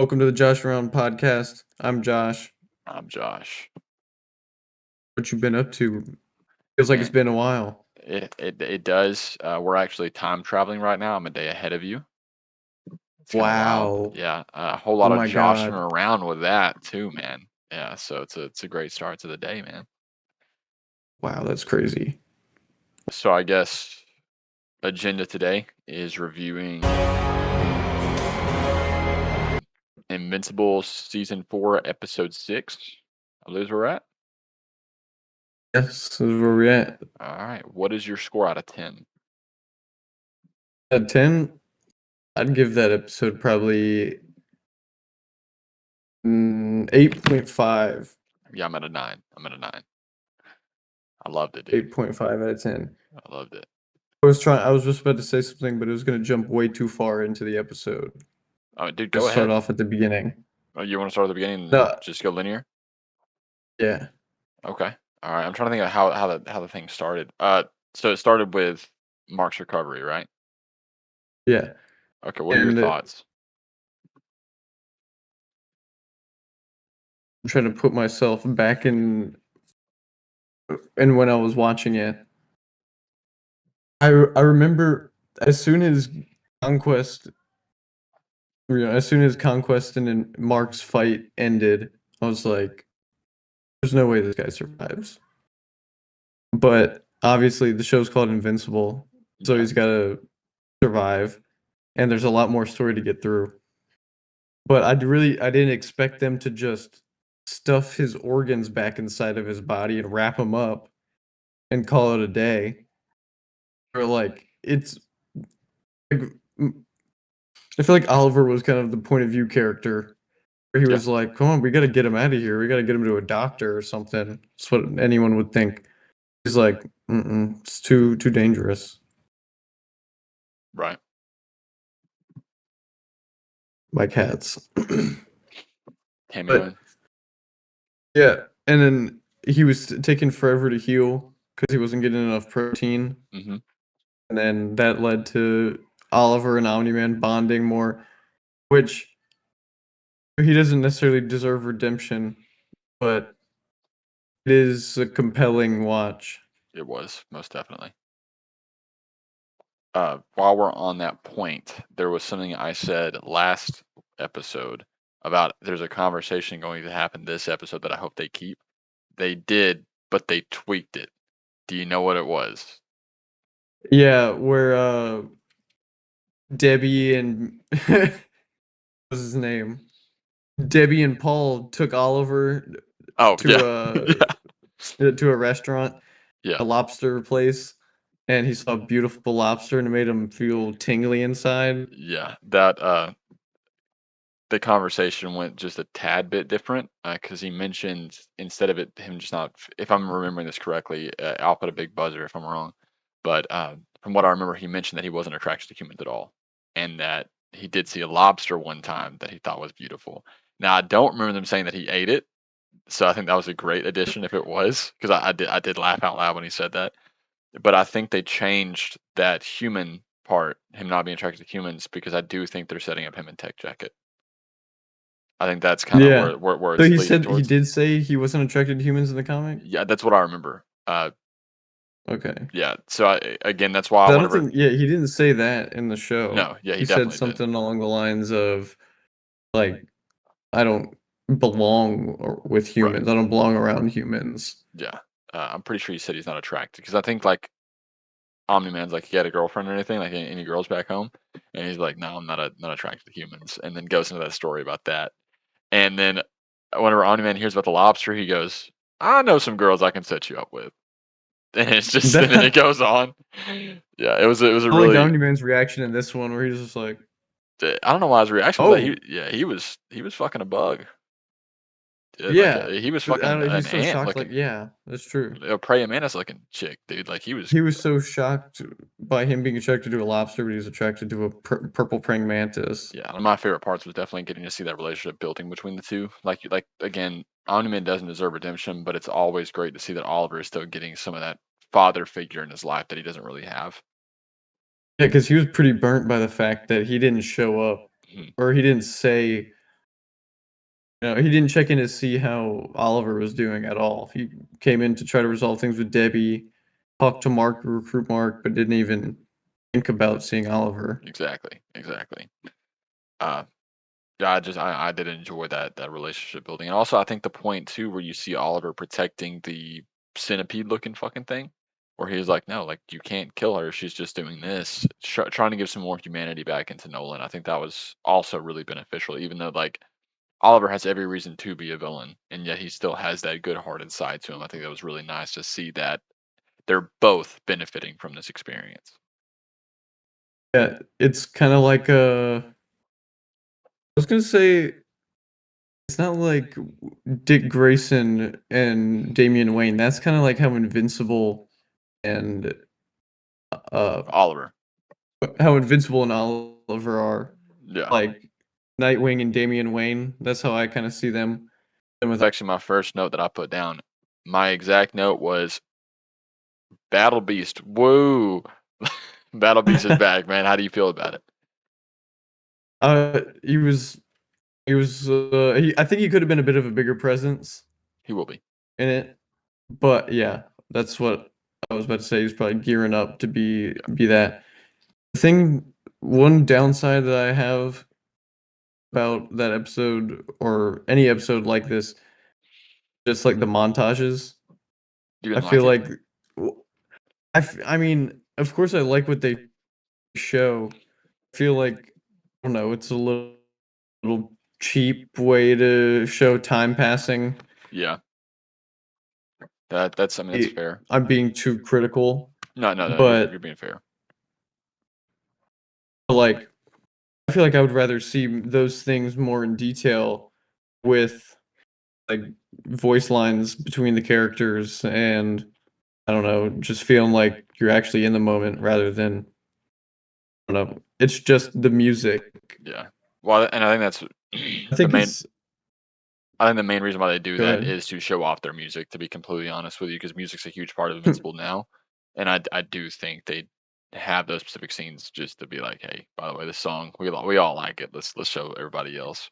Welcome to the Josh Around podcast. I'm Josh. I'm Josh. What you been up to? Feels like it's Man, been a while. it does. We're actually time traveling right now. I'm a day ahead of you. It's kind of wild. Wow. Yeah, a whole Oh lot of my joshing God. around with that too, man. Yeah, so it's a great start to the day, man. Wow, that's crazy. So I guess agenda today is reviewing Invincible season 4, episode 6. I believe we're at. Yes, this is where we're at. All right. What is your score out of 10? At 10, I'd give that episode probably 8.5. Yeah, I'm at a 9. I'm at a 9. I loved it, dude. 8.5 out of 10. I loved it. I was just about to say something, but it was going to jump way too far into the episode. Oh, dude, go Just start ahead. off at the beginning. Oh, you want to start at the beginning and No, just go linear? yeah, Okay. All right. I'm trying to think of how the thing started. So it started with Mark's recovery, right? yeah. Okay. What are your And thoughts? I'm trying to put myself back in and when I was watching it. I remember as soon as Conquest, as soon as Conquest and Mark's fight ended, I was like, "There's no way this guy survives." But obviously, the show's called Invincible, so Yeah. he's got to survive, and there's a lot more story to get through. But I didn't expect them to just stuff his organs back inside of his body and wrap him up and call it a day. Or like it's like, I feel like Oliver was kind of the point of view character where he Yeah. was like, "Come on, we got to get him out of here. We got to get him to a doctor or something." That's what anyone would think. He's like, it's too dangerous." Right. My cats. Cameo But in. yeah, and then he was taking forever to heal because he wasn't getting enough protein, Mm-hmm. and then that led to Oliver and Omni-Man bonding more, which he doesn't necessarily deserve redemption, but it is a compelling watch. It was most definitely. While we're on that point, there was something I said last episode about there's a conversation going to happen this episode that I hope they keep. They did, but they tweaked it. Do you know what it was? Yeah, where Debbie and what's his name? Debbie and Paul took Oliver Oh to yeah, yeah, to a restaurant, yeah, a lobster place, and he saw a beautiful lobster and it made him feel tingly inside. yeah. That the conversation went just a tad bit different because he mentioned instead of him just not, if I'm remembering this correctly, I'll put a big buzzer if I'm wrong, but from what I remember, he mentioned that he wasn't attracted to humans at all, and that he did see a lobster one time that he thought was beautiful. Now I don't remember them saying that he ate it, so I think that was a great addition if it was, because I did laugh out loud when he said that, but I think they changed that human part, him not being attracted to humans, because I do think they're setting up him in Tech Jacket. I think that's kind of Yeah. where So it's he leading said he towards. did say he wasn't attracted to humans in the comic? Yeah, that's what I remember. Okay. Yeah. So again, that's why I I want don't to. think yeah, he didn't say that in the show. No, yeah, he He said definitely did. something along the lines of like, "I don't belong with Right. humans. I don't belong around humans." Yeah. I'm pretty sure he said he's not attracted because I think like Omni Man's like he had a girlfriend or anything, like any girls back home, and he's like, no, I'm not attracted to humans, and then goes into that story about that, and then whenever Omni Man hears about the lobster, he goes, I know some girls I can set you up with, and it's just and then it That goes on. Yeah, it was a I like really Omni-Man's reaction in this one where he's just like, I don't know why his reaction was that "Oh, he was fucking a bug. Dude, like yeah." he was I fucking don't, an he's so ant shocked, like, looking, yeah, that's true. a praying mantis looking chick, dude. Like he was, He was so shocked by him being attracted to a lobster, but he was attracted to a purple praying mantis. yeah. One of my favorite parts was definitely getting to see that relationship building between the two. Like again, Omni-Man doesn't deserve redemption, but it's always great to see that Oliver is still getting some of that father figure in his life that he doesn't really have. Yeah, because he was pretty burnt by the fact that he didn't show up Mhm. or he didn't say He didn't check in to see how Oliver was doing at all. He came in to try to resolve things with Debbie, talk to Mark, recruit Mark, but didn't even think about seeing Oliver. Exactly, exactly. Uh, yeah, I did enjoy that relationship building, and also I think the point too where you see Oliver protecting the centipede looking fucking thing, where he's like, no, like you can't kill her. She's just doing this, trying to give some more humanity back into Nolan. I think that was also really beneficial, even though like Oliver has every reason to be a villain, and yet he still has that good-hearted side to him. I think that was really nice to see that they're both benefiting from this experience. Yeah, it's kind of like I was gonna say it's not like Dick Grayson and Damian Wayne. That's kind of like how Invincible and uh Oliver, how Invincible and Oliver are yeah, like Nightwing and Damian Wayne. That's how I kind of see them. And with it's actually my first note that I put down. My exact note was Battle Beast. Whoa, Battle Beast is back, man. How do you feel about it? he was I think he could have been a bit of a bigger presence He will be. in it. But yeah, that's what I was about to say. He's probably gearing up to Yeah, be that. The thing, one downside that I have about that episode or any episode like this, just like the montages. you I didn't feel like it. like, I mean, of course I like what they show. I feel like, I don't know, it's a little cheap way to show time passing. Yeah, that's I mean that's fair. I'm being too critical, No, you're but being fair. like I feel like I would rather see those things more in detail with like voice lines between the characters and I don't know, just feeling like you're actually in the moment rather than I don't know. It's just the music. Yeah. Well, and I think that's I the think main. it's I think the main reason why they do go that ahead. is to show off their music. To be completely honest with you, because music's a huge part of Invincible now, and I do think they have those specific scenes just to be like, hey, by the way, this song we all like it. Let's show everybody else.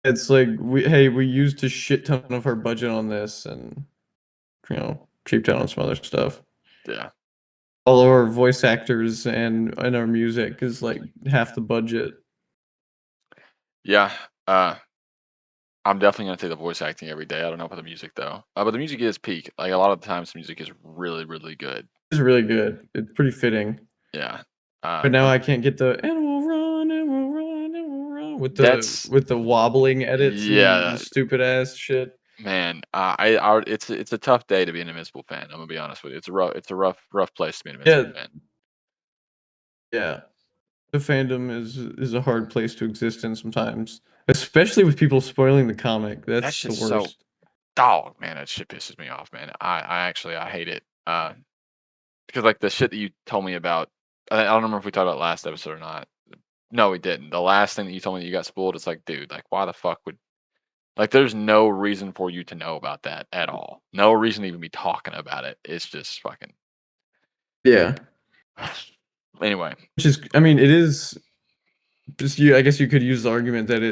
It's like we used a shit ton of our budget on this and cheaped out on some other stuff. Yeah. All of our voice actors and our music is like half the budget. Yeah. Uh, I'm definitely gonna take the voice acting every day. I don't know about the music though, but the music is peak. Like a lot of the times, the music is really good. It's really good. It's pretty fitting. Yeah. But now I'm I can't get the and we'll run and we'll run and we'll run that's with the wobbling edits and the yeah, stupid ass shit. man. It's a tough day to be an Invincible fan. I'm gonna be honest with you. It's a rough place to be an Invincible Yeah, fan. yeah. The fandom is a hard place to exist in sometimes, especially with people spoiling the comic. That's That's the just so worst. dog, man. That shit pisses me off, man. I hate it. Because like the shit that you told me about, I don't remember if we talked about last episode or not. No, we didn't. The last thing that you told me that you got spoiled, it's like, dude, like why the fuck would like there's no reason for you to know about that at all. No reason to even be talking about it. It's just fucking Yeah. anyway, Which is, I mean, it is just you. I guess you could use the argument that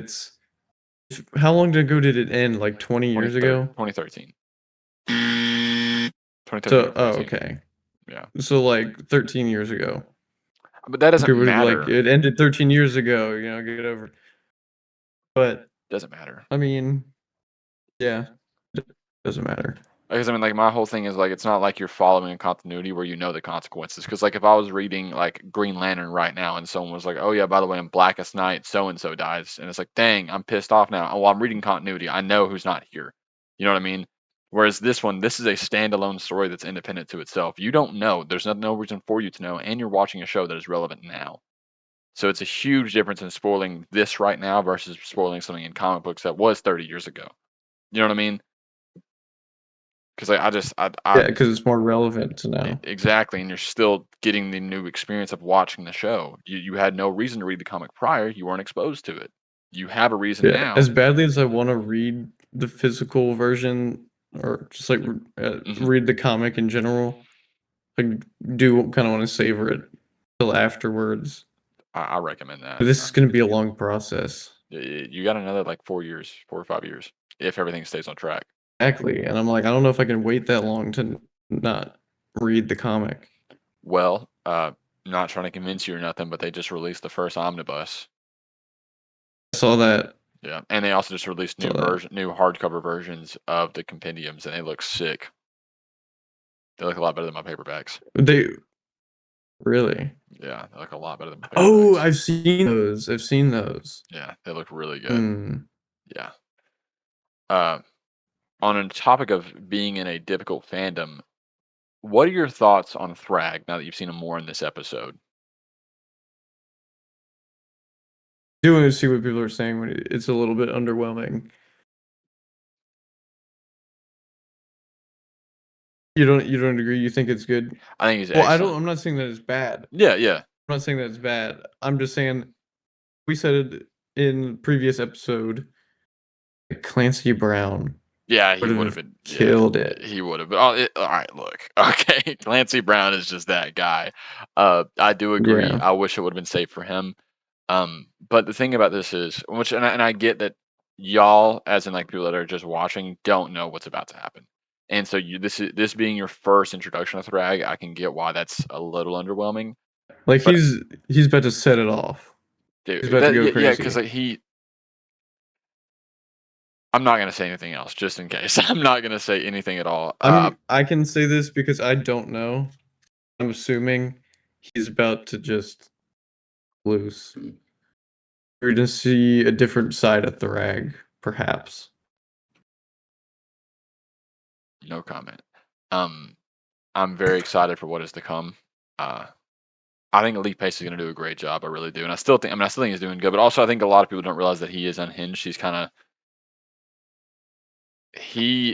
how long ago did it end? Like 20 years ago? 2013. 2013 So, or oh, 14. okay. Yeah. So like 13 years ago. But that doesn't People would be like, matter. it ended 13 years ago, get over. It. But Doesn't matter. I mean, yeah, it doesn't matter. Because I mean, like my whole thing is like it's not like you're following a continuity where you know the consequences. Because like if I was reading like Green Lantern right now and someone was like, "Oh yeah, by the way, in Blackest Night, so and so dies," and it's like, "Dang, I'm pissed off now." Oh, well, I'm reading continuity. I know who's not here. You know what I mean? Whereas this one, this is a standalone story that's independent to itself. You don't know. There's no reason for you to know, and you're watching a show that is relevant now. So it's a huge difference in spoiling this right now versus spoiling something in comic books that was 30 years ago. You know what I mean? Because like I Yeah, because it's more relevant to now. exactly, and you're still getting the new experience of watching the show. You had no reason to read the comic prior. You weren't exposed to it. You have a reason Yeah, now. as badly as I want to read the physical version or just like Hmm. read the comic in general, I do kind of want to savor it till afterwards. I recommend that. But this is going to be a long process. You got another like 4 years, 4 or 5 years, if everything stays on track. Exactly, and I'm like, I don't know if I can wait that long to not read the comic. Well, not trying to convince you or nothing, but they just released the first omnibus. I saw that. Yeah, and they also just released Saw that. new hardcover versions of the compendiums, and they look sick. They look a lot better than my paperbacks. They really. Yeah, they look a lot better than my Oh, paperbacks. I've seen those. I've seen those. Yeah, they look really good. Hmm. Yeah. Uh, on a topic of being in a difficult fandom, what are your thoughts on Thrag now that you've seen him more in this episode? Do want to see what people are saying when it's a little bit underwhelming. You don't agree? You think it's good? I think he's Well, excellent. I'm not saying that it's bad. Yeah, yeah. I'm not saying that it's bad. I'm just saying we said it in previous episode. Clancy Brown Yeah, would he would have have been. Yeah, killed it. he would have. All right, look. Okay, Clancy Brown is just that guy. I do agree. Yeah. I wish it would have been safe for him. But the thing about this is, which and I get that y'all, as in like people that are just watching, don't know what's about to happen. And so this being your first introduction to Thrag, I can get why that's a little underwhelming. Like But he's about to set it off. He's dude, about to that go yeah, because crazy. like I'm not gonna say anything else just in case. I'm not gonna say anything at all. I can say this because I don't know. I'm assuming he's about to just loose. We're gonna see a different side of Thrag, perhaps. No comment. Um, I'm very excited for what is to come. Uh, I think Elite Pace is going to do a great job. I really do, and I still think he's doing good. But also, I think a lot of people don't realize that he is unhinged. He's kind of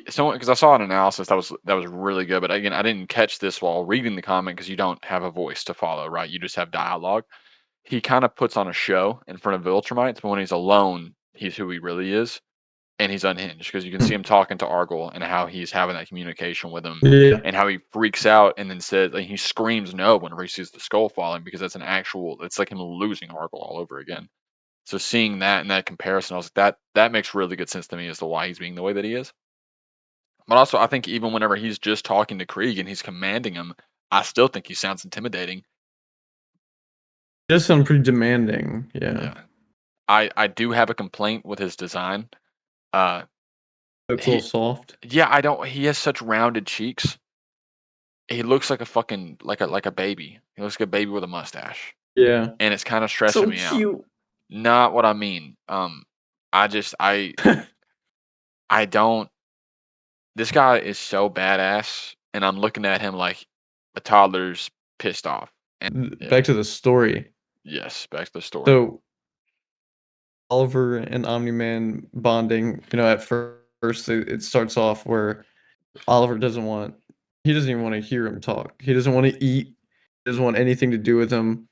someone because I saw an analysis that was really good. But again, I didn't catch this while reading the comment because you don't have a voice to follow, right? You just have dialogue. He kind of puts on a show in front of Viltrumites, but when he's alone, he's who he really is. And he's unhinged because you can see him talking to Argyle and how he's having that communication with him Yeah. and how he freaks out and then says like he screams no whenever he sees the skull falling because that's an actual it's like him losing Argyle all over again. So seeing that and that comparison, I was like that makes really good sense to me as to why he's being the way that he is. But also I think even whenever he's just talking to Krieg and he's commanding him, I still think he sounds intimidating. He does sound pretty demanding. Yeah. Yeah. I do have a complaint with his design. Uh Looks a little he soft. yeah, I don't he has such rounded cheeks. He looks like a fucking like a baby. He looks like a baby with a mustache, Yeah. and it's kind of stressing So me out. cute. Not what I mean. I just I don't. This guy is so badass, and I'm looking at him like a toddler's pissed off. And yeah, Back to the story. yes, back to the story. So Oliver and Omni-Man bonding, at first it starts off where Oliver he doesn't even want to hear him talk. He doesn't want to eat. He doesn't want anything to do with him.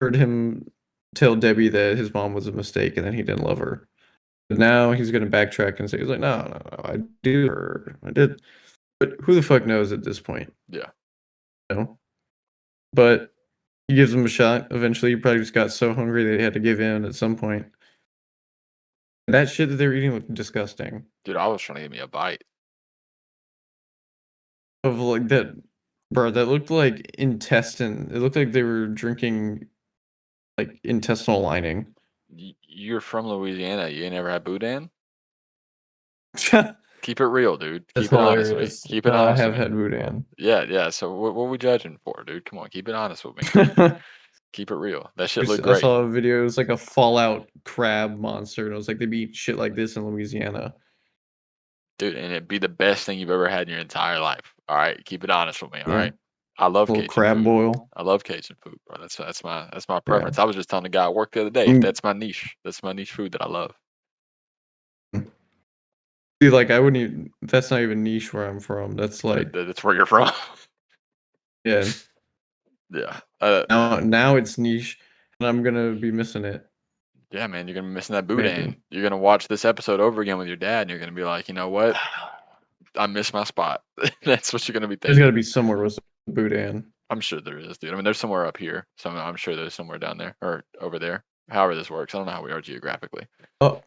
Heard him tell Debbie that his mom was a mistake and that he didn't love her. But now he's gonna backtrack and say he's like, no, no, no, I do her. I did. But who the fuck knows at this point? Yeah, You know? But he gives him a shot. Eventually he probably just got so hungry that he had to give in at some point. That shit that they were eating looked disgusting. dude, I was trying to give me a bite. Of like that, bro, that looked like intestine. It looked like they were drinking like intestinal lining. You're from Louisiana. You ain't never had boudin? That's Keep it real, dude. Keep it honest with me. hilarious. Keep it No, I honest with have me. had boudin. Yeah, yeah. So what we judging for, dude? Come on, keep it honest with me. Keep it real. That shit looked I great, saw a video. It was like a Fallout crab monster, and it was like they be eating shit like this in Louisiana. dude, and it'd be the best thing you've ever had in your entire life. All right, keep it honest with me. All Yeah, right, I love little Cajun crab food. boil. I love Cajun food, bro. That's my Yeah. preference. I was just telling the guy at work the other day. Mm. That's my niche. That's my niche food that I love. See, like I wouldn't even. That's not even niche where I'm from. That's like, That's where you're from. yeah. Yeah. Now it's niche, and I'm gonna be missing it. Yeah, man. You're gonna be missing that boudin. Maybe. You're gonna watch this episode over again with your dad, and you're gonna be like, you know what? I missed my spot. That's what you're gonna be There's got to thinking. be somewhere with boudin. I'm sure there is, dude. I mean, there's somewhere up here, so I'm sure there's somewhere down there or over there. However this works, I don't know how we are geographically. Up,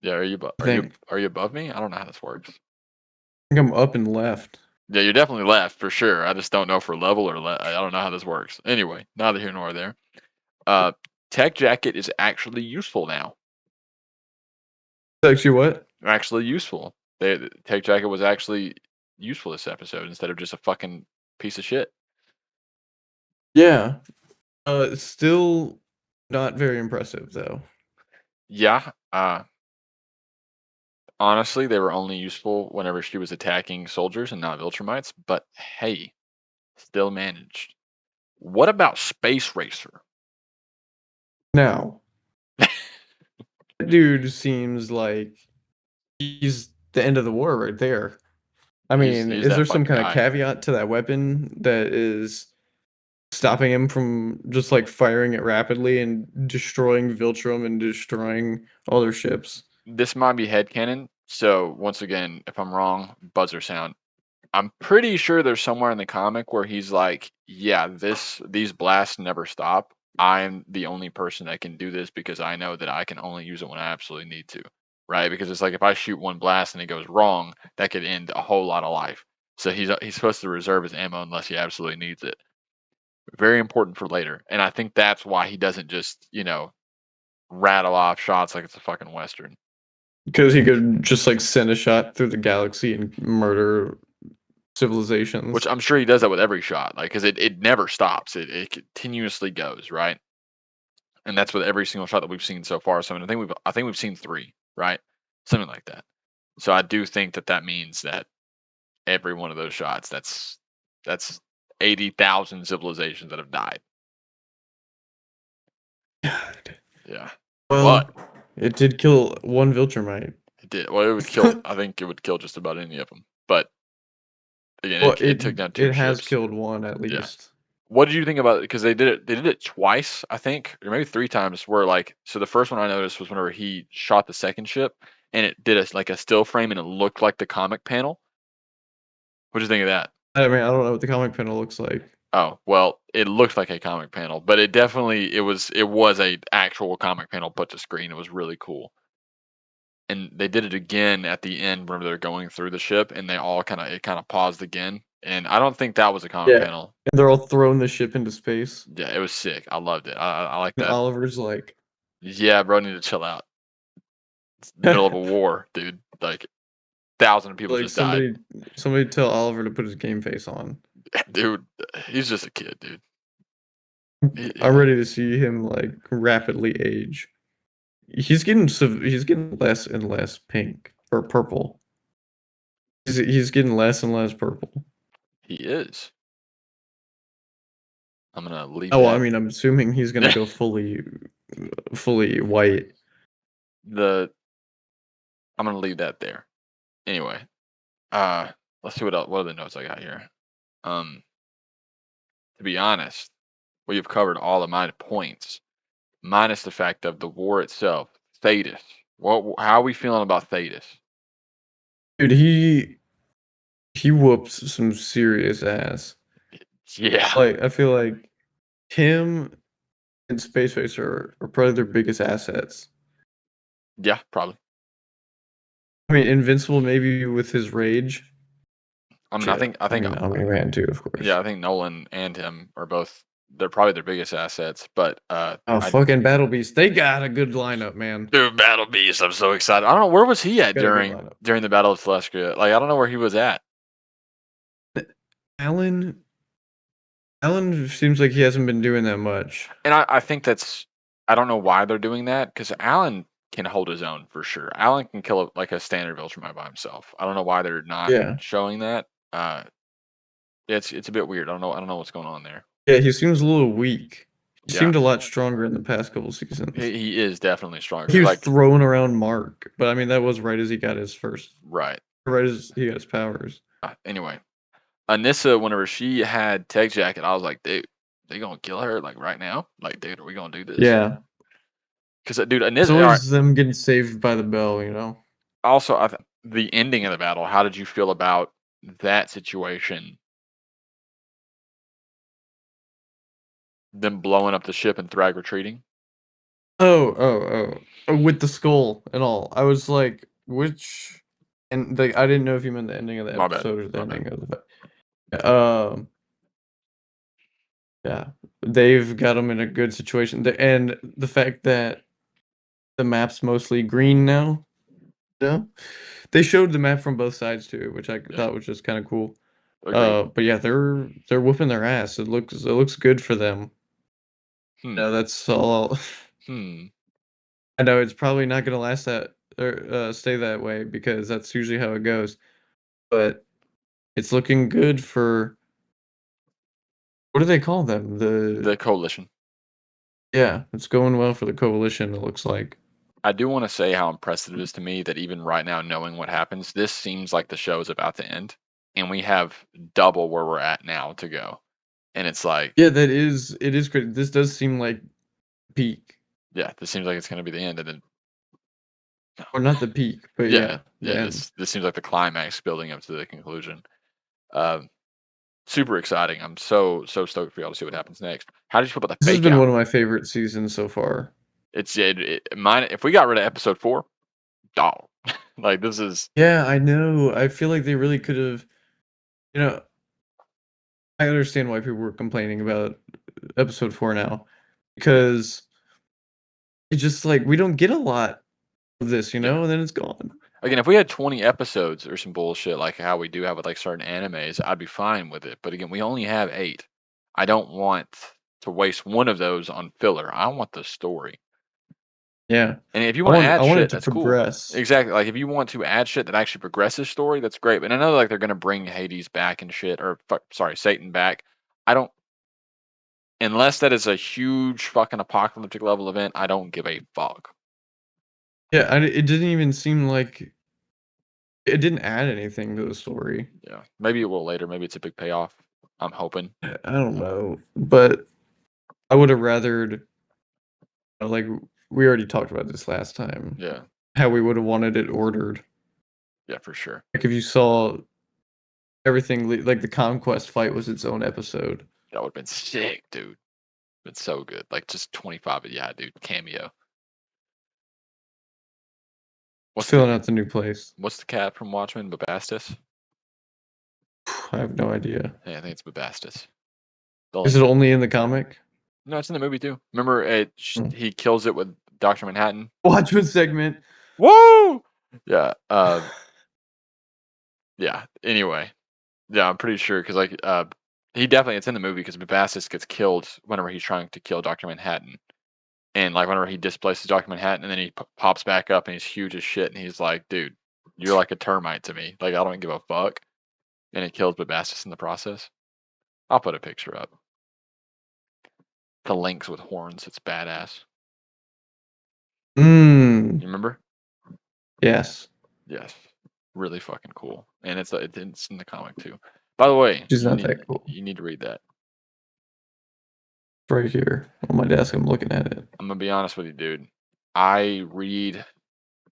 Yeah, I think. are you above me? I don't know how this works. I think I'm up and left. Yeah, you're definitely left for sure. I just don't know for level or I don't know how this works. Anyway, neither here nor there. Uh, Tech Jacket is actually useful now. Actually, what? Actually useful. Tech Jacket was actually useful this episode instead of just a fucking piece of shit. Yeah. Still not very impressive though. Yeah. Honestly, they were only useful whenever she was attacking soldiers and not Viltrumites. But hey, still managed. What about Space Racer? Now, that dude seems like he's the end of the war right there. I mean, He's is that there some fucking kind of guy. caveat to that weapon that is stopping him from just like firing it rapidly and destroying Viltrum and destroying all their ships? This might be headcanon. So once again, if I'm wrong, buzzer sound. I'm pretty sure there's somewhere in the comic where he's like, yeah, these blasts never stop. I'm the only person that can do this because I know that I can only use it when I absolutely need to. Right? Because it's like if I shoot one blast and it goes wrong, that could end a whole lot of life. So he's supposed to reserve his ammo unless he absolutely needs it. Very important for later. And I think that's why he doesn't just, rattle off shots like it's a fucking western. Because he could just like send a shot through the galaxy and murder Which civilizations. I'm sure he does that with every shot, like because it never stops. It continuously goes, right? And that's with every single shot that we've seen so far. So I think we've seen three, right? Something like that. So I do think that that means that every one of those shots, that's 80,000 civilizations that have died. God. Yeah, but Well, it did kill one Viltrumite. it did. Well, it would kill. I think it would kill just about any of them. But again, Well, it took down two it has ships. killed one at Yeah. least. What did you think about it? Because they did it. They did it twice, I think, or maybe three times. Where like, so the first one I noticed was whenever he shot the second ship, and it did like a still frame, and it looked like the comic panel. What do you think of that? I mean, I don't know what the comic panel looks like. Oh, well, it looked like a comic panel, but it was a actual comic panel put to screen. It was really cool. And they did it again at the end whenever they're going through the ship, and it kind of paused again. And I don't think that was a comic Yeah. panel. And they're all throwing the ship into space. Yeah, it was sick. I loved it. I like And that. Oliver's like, Yeah, bro, need to chill out. It's the middle of a war, dude. Like thousands of people like just died. somebody tell Oliver to put his game face on. Dude, he's just a kid, dude. I'm Yeah, ready to see him like rapidly age. He's getting less and less pink or purple. He's getting less and less purple. he is. I'm gonna leave Oh, well, I that. mean, I'm assuming he's gonna go fully white. the I'm gonna leave that there. Anyway, uh, let's see what other notes I got here. Um, to be honest, we've covered all of my points, minus the fact of the war itself. Thetis. How are we feeling about Thetis? Dude, he whoops some serious ass. Yeah, Like I feel like him and Space Racer are probably their biggest assets. yeah, probably. I mean, Invincible maybe with his rage. I mean, Shit. I mean, Omni-Man too, of yeah, course. I think Nolan and him are both. They're probably their biggest assets, but Oh, I fucking Battle Beast. They got a good lineup, man. dude, Battle Beast. I'm so excited. I don't know where was he at Got a good during lineup. during the Battle of Celestia. Like I don't know where he was at. Alan Alan seems like he hasn't been doing that much. And I think I don't know why they're doing that because Alan can hold his own for sure. Alan can kill like a standard Viltrumite by himself. I don't know why they're not Yeah. showing that. It's a bit weird. I don't know what's going on there. Yeah, he seems a little weak. He Yeah, seemed a lot stronger in the past couple seasons. he is definitely stronger. He Cause was like throwing around Mark, but I mean that was right as he got his first, right. right as he got his powers. Anyway, Anissa, whenever she had Tech Jacket, I was like, dude, they gonna kill her like right now? Like, dude, are we gonna do this? Yeah, Because dude, it's Anissa. All right. always them getting saved by the bell, you know. Also, the ending of the battle. How did you feel about that situation? Them blowing up the ship and Thrag retreating. With the skull and all. I was like, which and I didn't know if you meant the ending of the My bad. episode or the My bad. ending of the yeah. They've got them in a good situation. And the fact that the map's mostly green now. Yeah. They showed the map from both sides too, which I Yeah. thought was just kind of cool. Agreed. But yeah, they're whooping their ass. It looks good for them. Hmm. No, that's all. Hmm. I know it's probably not gonna last that or stay that way because that's usually how it goes. But it's looking good for what do they call them? The coalition. Yeah, it's going well for the coalition. It looks like. I do want to say how impressive it is to me that even right now, knowing what happens, this seems like the show is about to end, and we have double where we're at now to go. And it's like, Yeah, that is it is great. This does seem like peak, yeah, this seems like it's going to be the end, and then, or not the peak, but yeah, yeah, the yeah, end. this seems like the climax building up to the conclusion. Um, Super exciting. I'm so stoked for y'all to see what happens next. How did you feel about the This has fake been out? one of my favorite seasons so far. Mine. If we got rid of episode 4, dog, like this is, Yeah, I know. I feel like they really could have. You know, I understand why people were complaining about episode 4 now because it's just like we don't get a lot of this, yeah. and then it's gone. Again, if we had 20 episodes or some bullshit like how we do have with like certain animes, I'd be fine with it. But again, we only have 8. I don't want to waste one of those on filler. I want the story. Yeah. And if you I want to want I add want it shit, to that's cool. progress. Exactly. Like if you want to add shit that actually progresses story, that's great. But I know like they're gonna bring Hades back and shit, or sorry, Satan back. I don't, unless that is a huge fucking apocalyptic level event. I don't give a fuck. Yeah, it didn't even seem like it didn't add anything to the story. Yeah, maybe it will later. Maybe it's a big payoff. I'm hoping. I don't know, but I would have rathered like we already talked about this last time, Yeah, how we would have wanted it ordered. yeah, for sure. Like if you saw everything like the conquest fight was its own episode. That would have been sick, dude. Been so good. Like just 25. Yeah, dude. Cameo. What's the Filling out the new place. what's the cat from Watchmen? Babastis. I have no idea. Yeah, I think it's Babastis. The Is link. it only in the comic? No, it's in the movie too. Remember, Hmm. he kills it with Doctor Manhattan. Watchmen segment. Woo! Yeah. Yeah. Anyway, yeah, I'm pretty sure because like he definitely it's in the movie because Babastis gets killed whenever he's trying to kill Doctor Manhattan, and like whenever he displaces Doctor Manhattan, and then he pops back up and he's huge as shit, and he's like, dude, you're like a termite to me. Like I don't give a fuck, and it kills Babastis in the process. I'll put a picture up. The lynx with horns. It's badass. Mm, You remember? yes. Yes. Really fucking cool. And it's in the comic too. By the way, She's not that cool. you need to read that. Right here on my desk. I'm looking at it. I'm gonna be honest with you, dude. I read.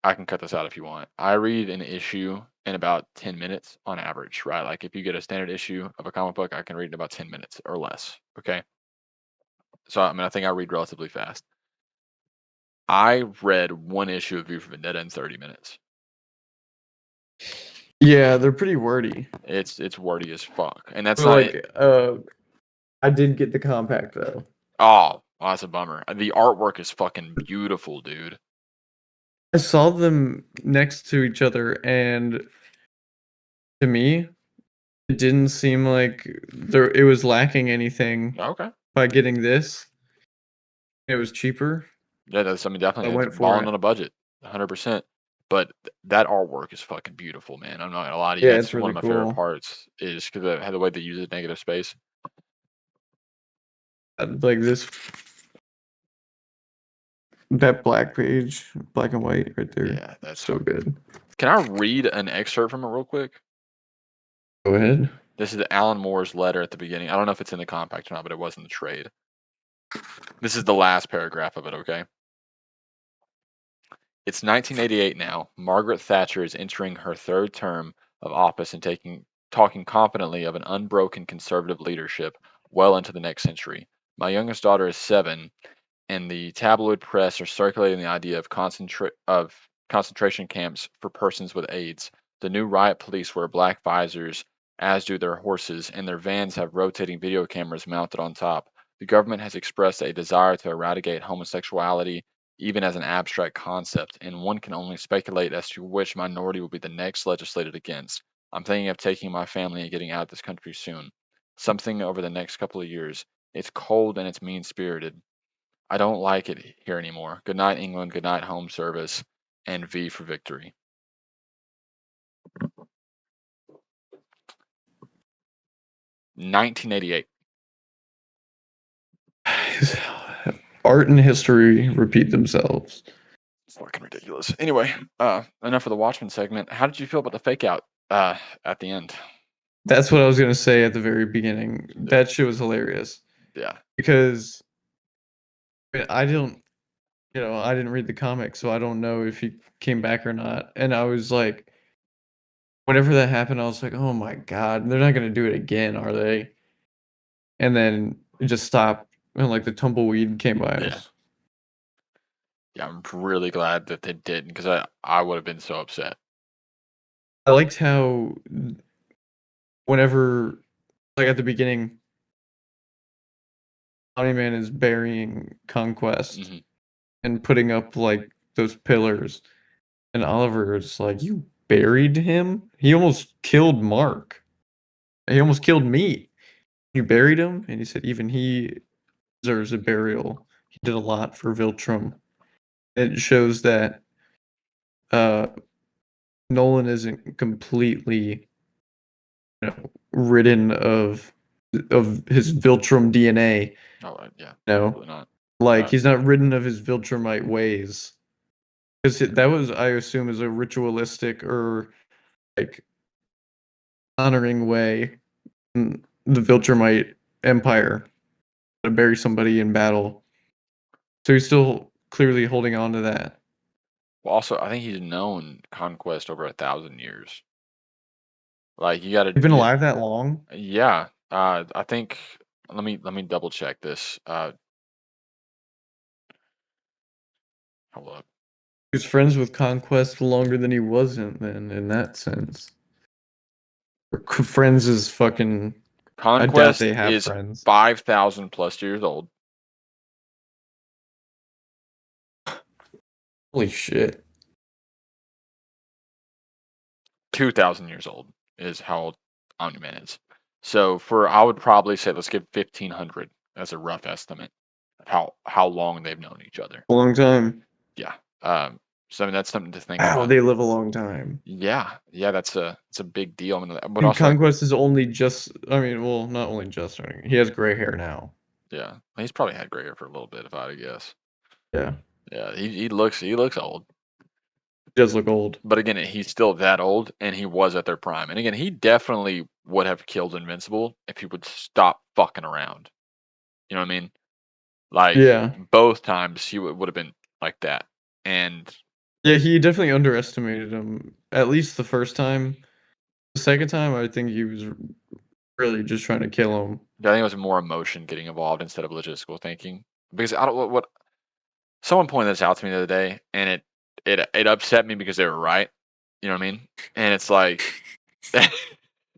I can cut this out if you want. I read an issue in about 10 minutes on average, right? Like if you get a standard issue of a comic book, I can read in about 10 minutes or less. Okay. So I mean, I think I read relatively fast. I read one issue of V for Vendetta in 30 minutes. Yeah, they're pretty wordy. It's wordy as fuck, and that's But not it. like, I did get the compact though. Oh, that's a bummer. The artwork is fucking beautiful, dude. I saw them next to each other, and to me, it didn't seem like there it was lacking anything Okay. by getting this. It was cheaper. Yeah, that's, I mean, I definitely it's went for balling it. on a budget, 100%. But that artwork is fucking beautiful, man. I'm not gonna lie to you. Yeah, That's it's one really of my favorite cool. parts is because of how the way they use negative space. Like this, that black page, black and white, right there. Yeah, that's So fucking. good. Can I read an excerpt from it real quick? Go ahead. This is Alan Moore's letter at the beginning. I don't know if it's in the compact or not, but it was in the trade. This is the last paragraph of it, okay? It's 1988 now. Margaret Thatcher is entering her third term of office and talking confidently of an unbroken conservative leadership well into the next century. My youngest daughter is 7, and the tabloid press are circulating the idea of concentration camps for persons with AIDS. The new riot police wear black visors, as do their horses, and their vans have rotating video cameras mounted on top. The government has expressed a desire to eradicate homosexuality, even as an abstract concept, and one can only speculate as to which minority will be the next legislated against. I'm thinking of taking my family and getting out of this country soon. Something over the next couple of years. It's cold and it's mean spirited. I don't like it here anymore. Good night, England. Good night, home service. And V for victory. 1988. Art and history repeat themselves. It's fucking ridiculous. Anyway, enough of the Watchmen segment. How did you feel about the fake out at the end? That's what I was gonna say at the very beginning. Yeah. That shit was hilarious Yeah. because I don't, I didn't read the comic, so I don't know if he came back or not. And I was like, whenever that happened, I was like, oh my God, they're not gonna do it again, are they? And then it just stopped, and like the tumbleweed came by. Yeah. Yeah, I'm really glad that they didn't because I would have been so upset. I liked how whenever, like at the beginning, Man is burying Conquest Hmm. and putting up like those pillars, and Oliver is like, "You buried him? He almost killed Mark. He almost killed me. You buried him?" And he said, "Even he deserves a burial. He did a lot for Viltrum." It shows that uh, Nolan isn't completely, ridden of his Viltrum DNA. Oh, yeah, No, absolutely not. like Uh, he's not ridden of his Viltrumite ways. Because that was, I assume, is a ritualistic or like honoring way in the Viltrumite Empire to bury somebody in battle. So he's still clearly holding on to that. well, also, I think he's known Conquest over 1,000 years. Like you got to, He's been alive that long. yeah. I think let me double check this. Hold up. He was friends with Conquest longer than he wasn't then, in that sense. Friends is fucking. I doubt Conquest they have is friends. 5,000 plus years old. Holy shit. 2,000 years old is how old Omni-Man is. So I would probably say let's give 1,500 as a rough estimate of how long they've known each other. A long time. Yeah. Um, so I mean that's something to think Wow, about. they live a long time. Yeah, yeah, it's a big deal. I mean, but Dude, also, Conquest is only just, I mean, well, not only just starting. He has gray hair now. yeah, he's probably had gray hair for a little bit, if I had to guess. Yeah. Yeah, he looks old. He does look old. But again, he's still that old, and he was at their prime. And again, he definitely would have killed Invincible if he would stop fucking around. You know what I mean? Like Yeah. both times he would have been like that. And Yeah, he definitely underestimated him. At least the first time. The second time, I think he was really just trying to kill him. I think it was more emotion getting involved instead of logistical thinking. Because I don't what someone pointed this out to me the other day, and it upset me because they were right. You know what I mean? And it's like,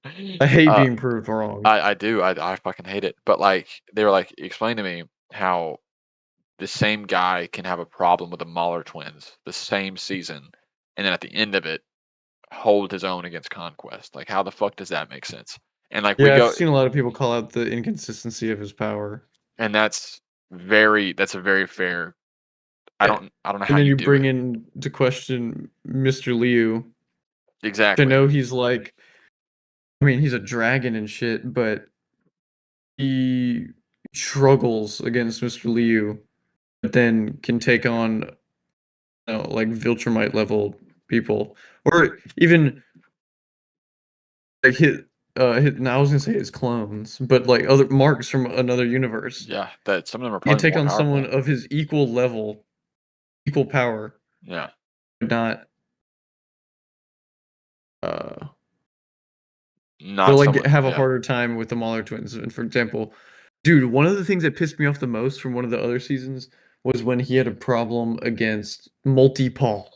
I hate uh, being proved wrong. I do I fucking hate it. But like they were like explain to me how the same guy can have a problem with the Mahler twins the same season, and then at the end of it hold his own against Conquest. Like how the fuck does that make sense? And like we Yeah, I've go, seen a lot of people call out the inconsistency of his power. and that's a very fair. Yeah. I don't know And how then you you do bring it in to question Mr. Liu. I exactly. know he's like, I mean, he's a dragon and shit, but he struggles against Mr. Liu, but then can take on, like Viltrumite level people, or even like now I was gonna say his clones, but like other marks from another universe. Yeah, that some of them are He can probably take more on someone powerful. of his equal level, equal power, Yeah, but not uh they'll not like someone. have a Yeah, harder time with the Mauler twins. And for example, dude, one of the things that pissed me off the most from one of the other seasons was when he had a problem against Multi-Paul.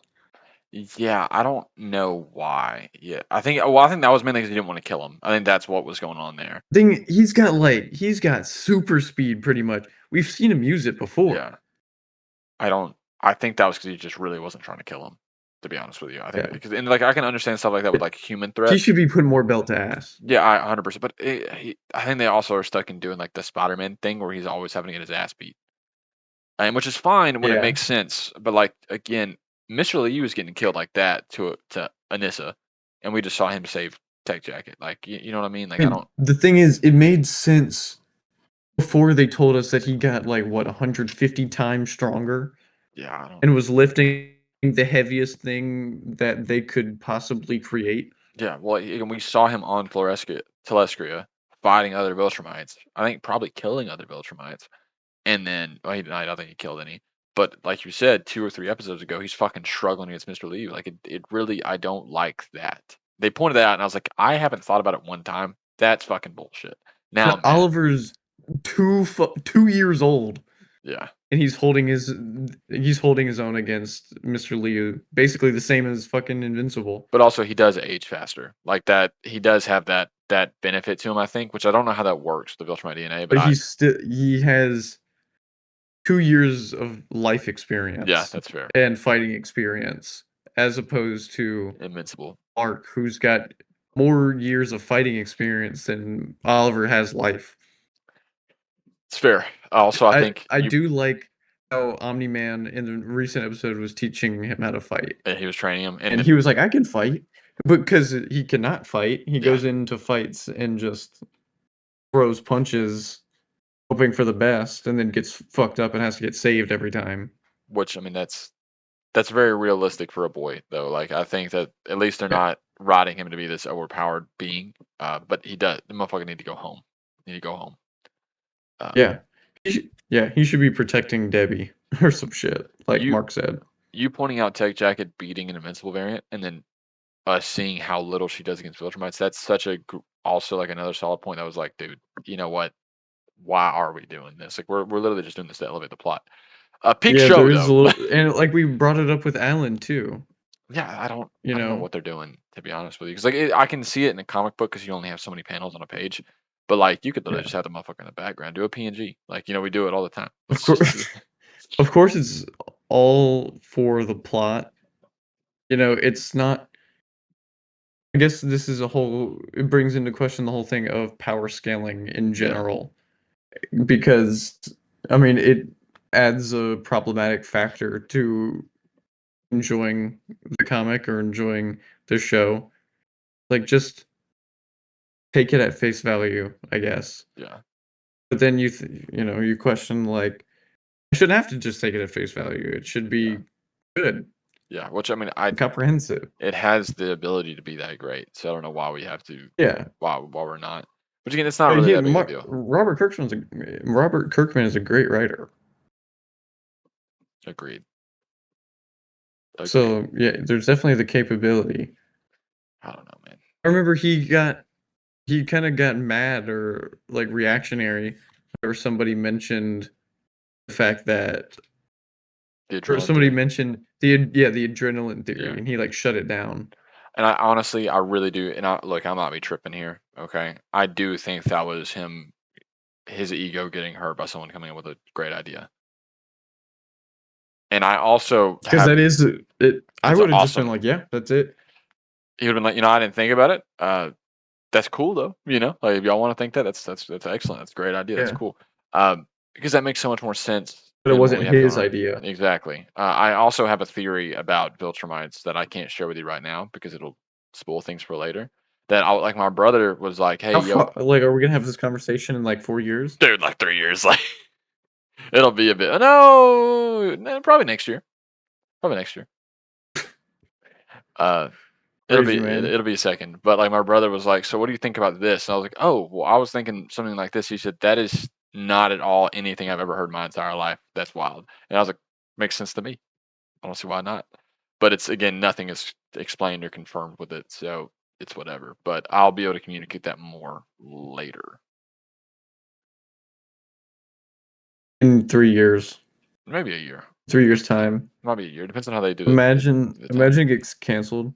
Yeah, I don't know why. Yeah, I think that was mainly because he didn't want to kill him. I think that's what was going on there. He's got super speed pretty much. We've seen him use it before. Yeah, I don't. I think that was because he just really wasn't trying to kill him. To be honest with you, I think Yeah. because and like I can understand stuff like that with like human He threats. should be put more belt to ass. Yeah, I 100%. But I think they also are stuck in doing like the Spider-Man thing where he's always having to get his ass beat, and which is fine when it Yeah. makes sense. But like again, Mr. Lee was getting killed like that to Anissa, and we just saw him save Tech Jacket. Like you know what I mean? Like I And don't. the thing is, it made sense before they told us that he got like what 150 times stronger Yeah, I don't. and was lifting the heaviest thing that they could possibly create. Yeah, well, and we saw him on Telescria fighting other Viltrumites. I think probably killing other Viltrumites. And then, well, I don't think he killed any. But like you said, 2 or 3 episodes ago, he's fucking struggling against Mr. Lee. Like it really, I don't like that. They pointed that out, and I was like, I haven't thought about it one time. That's fucking bullshit. Now And I'm mad. Oliver's 2 years old, Yeah. and he's holding his own against Mr. Liu, basically the same as fucking Invincible. But also, he does age faster. Like that, he does have that benefit to him, I think, which I don't know how that works, the Viltrumite DNA. But But he has 2 years of life yeah, experience that's fair. and fighting experience, as opposed to Invincible. Mark, who's got more years of fighting experience than Oliver has life. It's fair. Also, I I think I do like how Omni Man in the recent episode was teaching him how to fight, he was training him, and and then he was like, "I can fight," but because he cannot fight, he yeah, goes into fights and just throws punches, hoping for the best, and then gets fucked up and has to get saved every time. which I mean that's very realistic for a boy though. Like I think that at least they're Yeah, not writing him to be this overpowered being. But he does. The motherfucker need to go home. Need to go home. Uh, yeah, he should be protecting Debbie or some shit, like you Mark said. you pointing out Tech Jacket beating an Invincible variant, and then us seeing how little she does against Viltrumites. That's such a also like another solid point. That was like, dude, you know what? Why are we doing this? Like we're literally just doing this to elevate the plot. Peak Yeah, show there is though. a little, and like we brought it up with Alan too. Yeah, You I don't know know, what they're doing to be honest with you, because like I can see it in a comic book because you only have so many panels on a page, but like you could literally yeah, just have the motherfucker in the background, do a PNG, like we do it all the time. of Let's just course, of course, it's all for the plot. You know, it's not. I guess this is a whole. It brings into question the whole thing of power scaling in yeah, general, because I mean it adds a problematic factor to enjoying the comic or enjoying the show. Like, just take it at face value, I guess. yeah, But then you question like I shouldn't have to just take it at face value. It should yeah, be good yeah. Which I mean, I and comprehensive. it has the ability to be that great, so I don't know why we have to Yeah. why we're not. But again, it's not But really that big of a deal. Robert Kirkman is a great writer. Agreed, agreed. So yeah, there's definitely the capability. I don't know, man. I remember he kind of got mad or like reactionary or somebody mentioned the fact that The or adrenaline somebody theory. mentioned the adrenaline theory Yeah. and he like shut it down. And I honestly, I really do. And look, I might be tripping here. Okay, I do think that was him, his ego getting hurt by someone coming in with a great idea. And I also Because have, that is it. I it's would have just been awesome. like, yeah, that's it. He would have been like, I didn't think about it. That's cool though. Like if y'all want to think that, that's excellent. That's a great idea. That's Yeah. cool. Because that makes so much more sense But it than what we wasn't have going his on. idea. Exactly. I also have a theory about Viltrumites that I can't share with you right now because it'll spoil things for later. That like my brother was like, hey, How yo, far, like, are we gonna have this conversation in like 4 years? dude, like 3 years, like it'll be a bit. No, probably next year. Probably next year. Uh, Crazy, man. it'll be a second. But like my brother was like, so what do you think about this? And I was like, oh, well, I was thinking something like this. He said that is not at all anything I've ever heard in my entire life. That's wild. And I was like, makes sense to me. I don't see why not. But it's again, nothing is explained or confirmed with it, so it's whatever. But I'll be able to communicate that more later. In 3 years. maybe a year. 3 years time. Might be a year. Depends on how they do Imagine the time. imagine it gets canceled.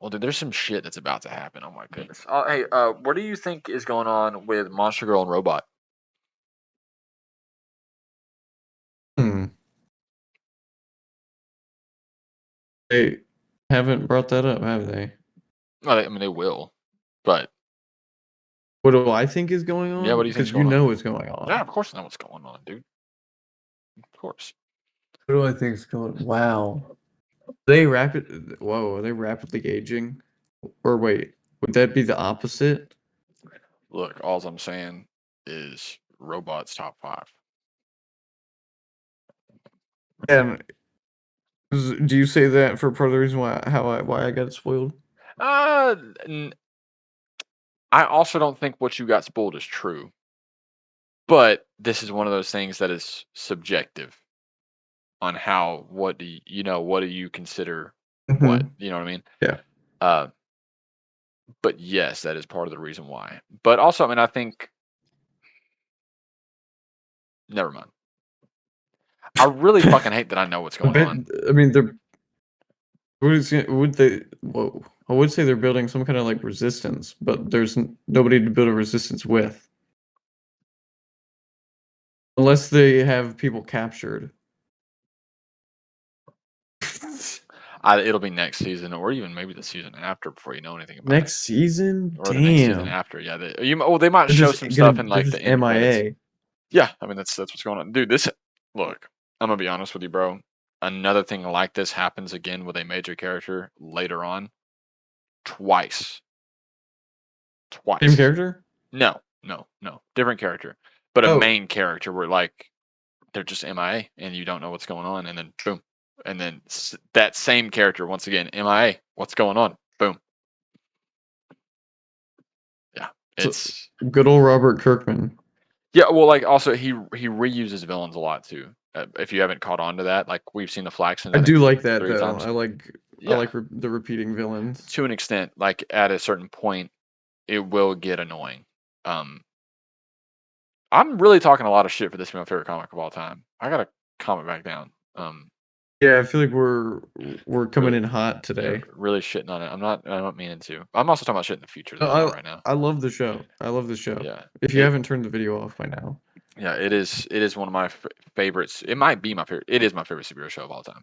Well, dude, there's some shit that's about to happen. Oh my goodness. Hey, what do you think is going on with Monster Girl and Robot? Hmm. They haven't brought that up, have they? Well, I mean, they will, but What do I think is going yeah, what on? do you think Because is you going on? know what's going Yeah, on. of course I know what's going on, dude. Of course. What do I think is going? Wow. Are they rapidly aging? Or wait, would that be the opposite? Look, all I'm saying is Robot's top five. And do you say that for part of the reason why I got spoiled? Uh, I also don't think what you got spoiled is true, but this is one of those things that is subjective on how what do you consider what, Hmm. you know what I mean? Yeah. Uh, but yes, that is part of the reason why. But also, I mean, I think never mind. I really fucking hate that I know what's I going bet. on. I mean, would they? Whoa. I would say they're building some kind of like resistance, but there's nobody to build a resistance with, unless they have people captured. It'll be next season, or even maybe the season after before you know anything about it, Next season? or the next season Damn. after. Yeah, they might show some stuff in They're like the just end credits. MIA. Yeah, I mean that's what's going on, dude. Look, I'm gonna be honest with you, bro. Another thing like this happens again with a major character later on, twice, Same twice. character? No, no, no, different character, but a Oh, main character where like they're just MIA and you don't know what's going on, and then boom, and then that same character once again MIA. What's going on? Boom. Yeah, so it's good old Robert Kirkman. yeah. Well, like also he reuses villains a lot too. If you haven't caught on to that, like we've seen the Flaxons, I I think do like that three though. times. I Yeah, like the repeating villains. to an extent. Like at a certain point, it will get annoying. Um, I'm really talking a lot of shit for this being my favorite comic of all time. I gotta calm it back down. Yeah, I feel like we're coming Really, in hot yeah, today. really shitting on it. I'm not meaning to. I'm also talking about shit in the future No, though, not right now. I love the show. I love the show. Yeah, If you it haven't turned the video off by now. yeah it is one of my favorites. It might be my favorite. It is my favorite superhero show of all time.